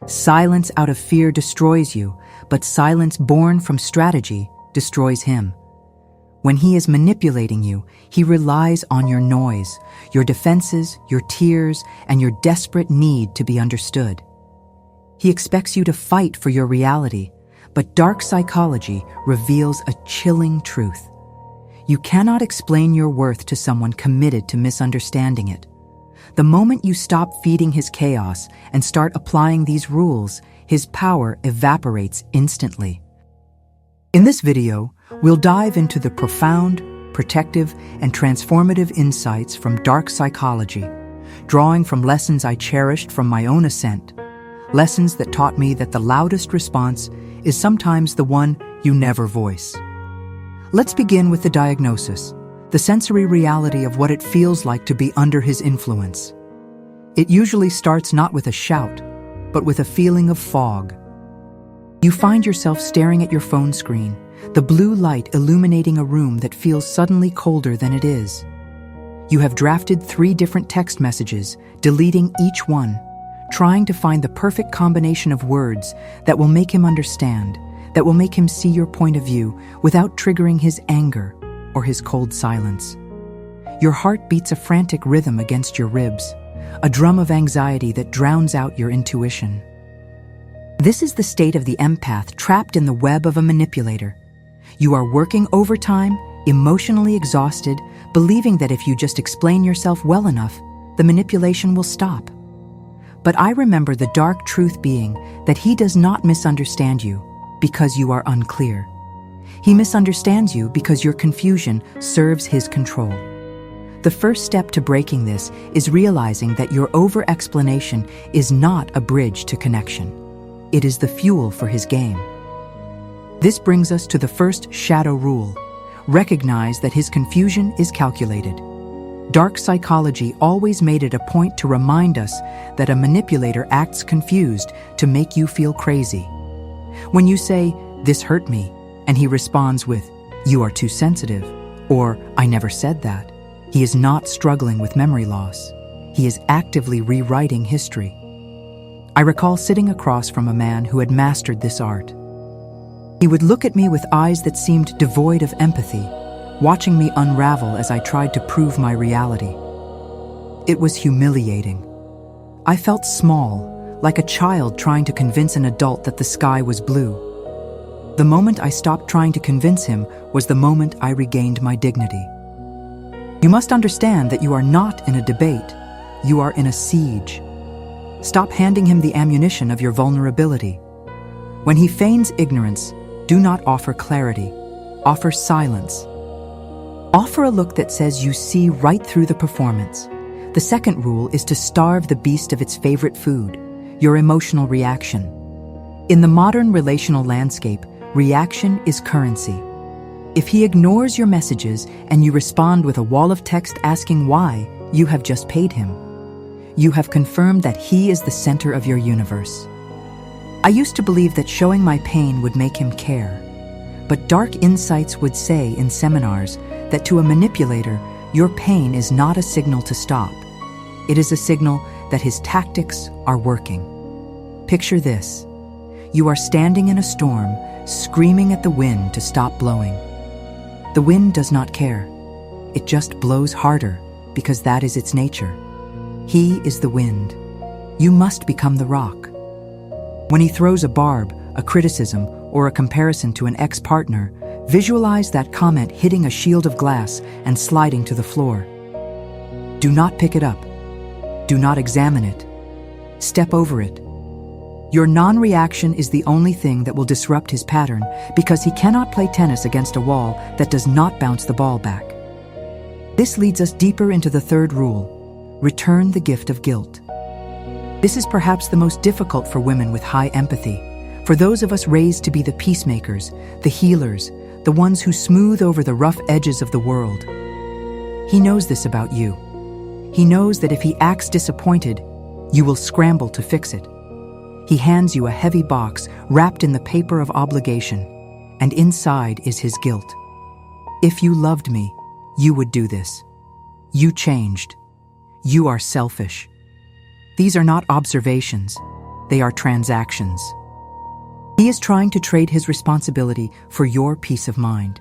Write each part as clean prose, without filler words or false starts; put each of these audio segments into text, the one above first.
Silence out of fear destroys you, but silence born from strategy destroys him. When he is manipulating you, he relies on your noise, your defenses, your tears, and your desperate need to be understood. He expects you to fight for your reality, but dark psychology reveals a chilling truth. You cannot explain your worth to someone committed to misunderstanding it. The moment you stop feeding his chaos and start applying these rules, his power evaporates instantly. In this video, we'll dive into the profound, protective, and transformative insights from dark psychology, drawing from lessons I cherished from my own ascent, lessons that taught me that the loudest response is sometimes the one you never voice. Let's begin with the diagnosis, the sensory reality of what it feels like to be under his influence. It usually starts not with a shout, but with a feeling of fog. You find yourself staring at your phone screen, the blue light illuminating a room that feels suddenly colder than it is. You have drafted 3 different text messages, deleting each one, trying to find the perfect combination of words that will make him understand, that will make him see your point of view without triggering his anger or his cold silence. Your heart beats a frantic rhythm against your ribs, a drum of anxiety that drowns out your intuition. This is the state of the empath trapped in the web of a manipulator. You are working overtime, emotionally exhausted, believing that if you just explain yourself well enough, the manipulation will stop. But I remember the dark truth being that he does not misunderstand you because you are unclear. He misunderstands you because your confusion serves his control. The first step to breaking this is realizing that your over-explanation is not a bridge to connection. It is the fuel for his game. This brings us to the first shadow rule. Recognize that his confusion is calculated. Dark psychology always made it a point to remind us that a manipulator acts confused to make you feel crazy. When you say, "This hurt me," and he responds with, "You are too sensitive," or "I never said that," he is not struggling with memory loss. He is actively rewriting history. I recall sitting across from a man who had mastered this art. He would look at me with eyes that seemed devoid of empathy, watching me unravel as I tried to prove my reality. It was humiliating. I felt small, like a child trying to convince an adult that the sky was blue. The moment I stopped trying to convince him was the moment I regained my dignity. You must understand that you are not in a debate. You are in a siege. Stop handing him the ammunition of your vulnerability. When he feigns ignorance, do not offer clarity. Offer silence. Offer a look that says you see right through the performance. The second rule is to starve the beast of its favorite food, your emotional reaction. In the modern relational landscape, reaction is currency. If he ignores your messages and you respond with a wall of text asking why, you have just paid him. You have confirmed that he is the center of your universe. I used to believe that showing my pain would make him care. But dark insights would say in seminars that to a manipulator, your pain is not a signal to stop. It is a signal that his tactics are working. Picture this. You are standing in a storm, screaming at the wind to stop blowing. The wind does not care. It just blows harder because that is its nature. He is the wind. You must become the rock. When he throws a barb, a criticism, or a comparison to an ex-partner, visualize that comment hitting a shield of glass and sliding to the floor. Do not pick it up. Do not examine it. Step over it. Your non-reaction is the only thing that will disrupt his pattern because he cannot play tennis against a wall that does not bounce the ball back. This leads us deeper into the third rule. Return the gift of guilt. This is perhaps the most difficult for women with high empathy, for those of us raised to be the peacemakers, the healers, the ones who smooth over the rough edges of the world. He knows this about you. He knows that if he acts disappointed, you will scramble to fix it. He hands you a heavy box wrapped in the paper of obligation, and inside is his guilt. If you loved me, you would do this. You changed. You are selfish. These are not observations. they are transactions. He is trying to trade his responsibility for your peace of mind.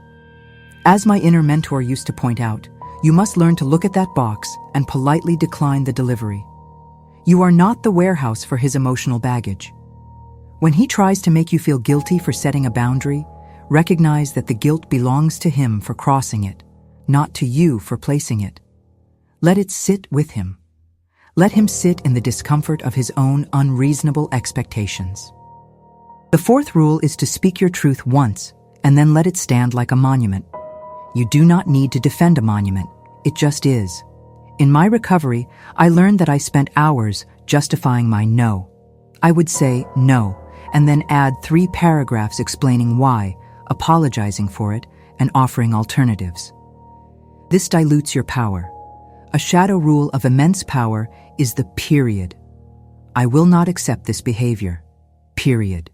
As my inner mentor used to point out, you must learn to look at that box and politely decline the delivery. You are not the warehouse for his emotional baggage. When he tries to make you feel guilty for setting a boundary, recognize that the guilt belongs to him for crossing it, not to you for placing it. Let it sit with him. Let him sit in the discomfort of his own unreasonable expectations. The fourth rule is to speak your truth once and then let it stand like a monument. You do not need to defend a monument. It just is. In my recovery, I learned that I spent hours justifying my no. I would say no, and then add 3 paragraphs explaining why, apologizing for it, and offering alternatives. This dilutes your power. A shadow rule of immense power is the period. I will not accept this behavior. Period.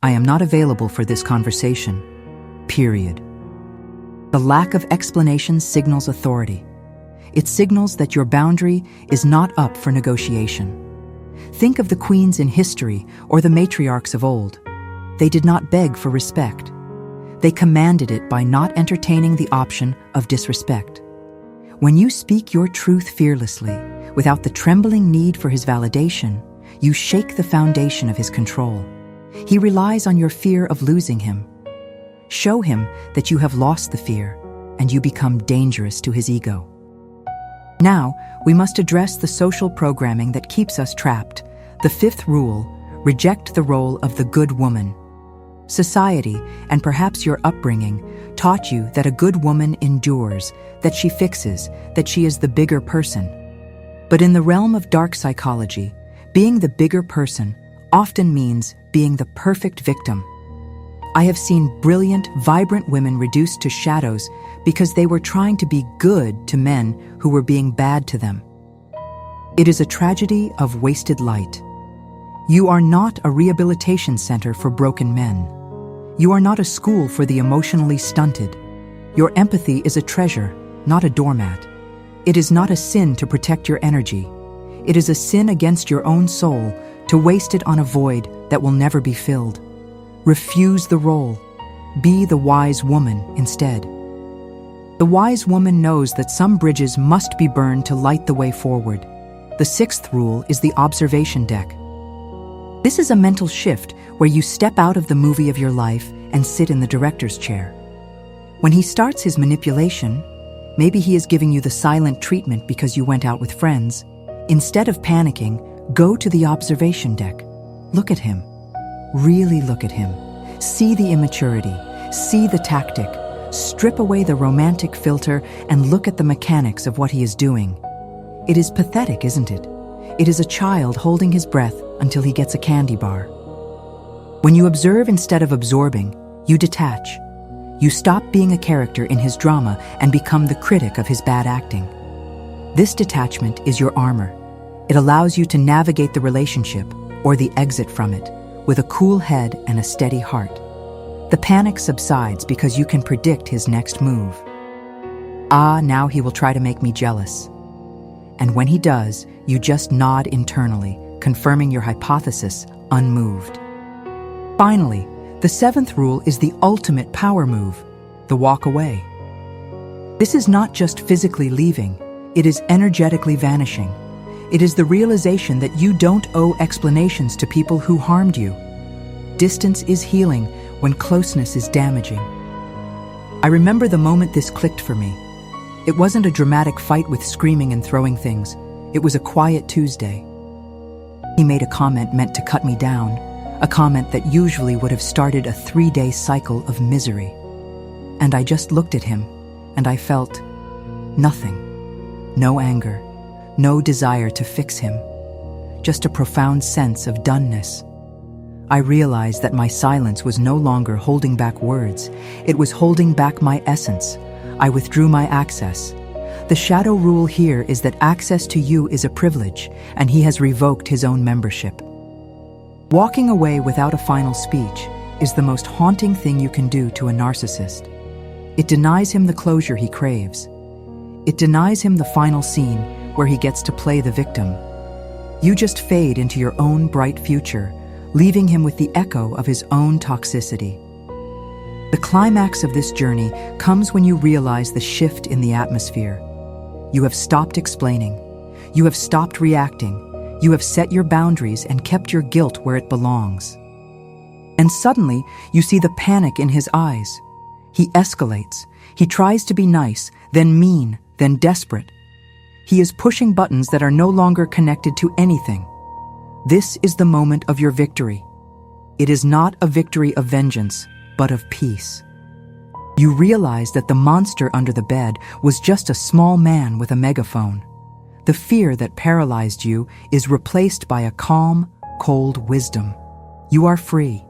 I am not available for this conversation. Period. The lack of explanation signals authority. It signals that your boundary is not up for negotiation. Think of the queens in history or the matriarchs of old. They did not beg for respect. They commanded it by not entertaining the option of disrespect. When you speak your truth fearlessly, without the trembling need for his validation, you shake the foundation of his control. He relies on your fear of losing him. Show him that you have lost the fear, and you become dangerous to his ego. Now, we must address the social programming that keeps us trapped. The fifth rule: reject the role of the good woman. Society, and perhaps your upbringing, taught you that a good woman endures, that she fixes, that she is the bigger person. But in the realm of dark psychology, being the bigger person often means being the perfect victim. I have seen brilliant, vibrant women reduced to shadows because they were trying to be good to men who were being bad to them. It is a tragedy of wasted light. You are not a rehabilitation center for broken men. You are not a school for the emotionally stunted. Your empathy is a treasure, not a doormat. It is not a sin to protect your energy. It is a sin against your own soul to waste it on a void that will never be filled. Refuse the role. Be the wise woman instead. The wise woman knows that some bridges must be burned to light the way forward. The sixth rule is the observation deck. This is a mental shift where you step out of the movie of your life and sit in the director's chair. When he starts his manipulation, maybe he is giving you the silent treatment because you went out with friends. Instead of panicking, go to the observation deck. Look at him. Really look at him. See the immaturity. See the tactic. Strip away the romantic filter and look at the mechanics of what he is doing. It is pathetic, isn't it? It is a child holding his breath until he gets a candy bar. When you observe instead of absorbing, you detach. You stop being a character in his drama and become the critic of his bad acting. This detachment is your armor. It allows you to navigate the relationship or the exit from it with a cool head and a steady heart. The panic subsides because you can predict his next move. Now he will try to make me jealous. And when he does, you just nod internally, confirming your hypothesis unmoved. Finally, the seventh rule is the ultimate power move, the walk away. This is not just physically leaving, it is energetically vanishing. It is the realization that you don't owe explanations to people who harmed you. Distance is healing when closeness is damaging. I remember the moment this clicked for me. It wasn't a dramatic fight with screaming and throwing things. It was a quiet Tuesday. He made a comment meant to cut me down, a comment that usually would have started a 3-day cycle of misery. And I just looked at him, and I felt nothing. No anger, no desire to fix him, just a profound sense of doneness. I realized that my silence was no longer holding back words, it was holding back my essence. I withdrew my access. The shadow rule here is that access to you is a privilege, and he has revoked his own membership. Walking away without a final speech is the most haunting thing you can do to a narcissist. It denies him the closure he craves. It denies him the final scene where he gets to play the victim. You just fade into your own bright future, leaving him with the echo of his own toxicity. The climax of this journey comes when you realize the shift in the atmosphere. You have stopped explaining. You have stopped reacting. You have set your boundaries and kept your guilt where it belongs. And suddenly, you see the panic in his eyes. He escalates. He tries to be nice, then mean, then desperate. He is pushing buttons that are no longer connected to anything. This is the moment of your victory. It is not a victory of vengeance, but of peace. You realize that the monster under the bed was just a small man with a megaphone. The fear that paralyzed you is replaced by a calm, cold wisdom. You are free.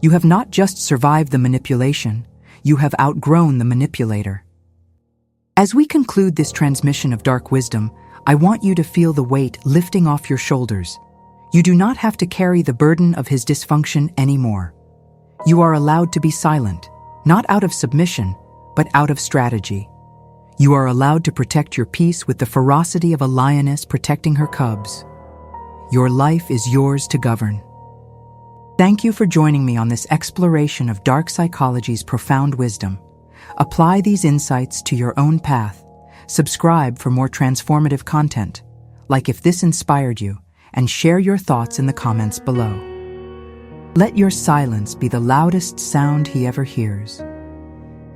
You have not just survived the manipulation, you have outgrown the manipulator. As we conclude this transmission of dark wisdom, I want you to feel the weight lifting off your shoulders. You do not have to carry the burden of his dysfunction anymore. You are allowed to be silent, not out of submission, but out of strategy. You are allowed to protect your peace with the ferocity of a lioness protecting her cubs. Your life is yours to govern. Thank you for joining me on this exploration of dark psychology's profound wisdom. Apply these insights to your own path. Subscribe for more transformative content. Like if this inspired you, and share your thoughts in the comments below. Let your silence be the loudest sound he ever hears.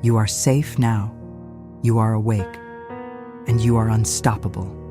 You are safe now. You are awake. And you are unstoppable.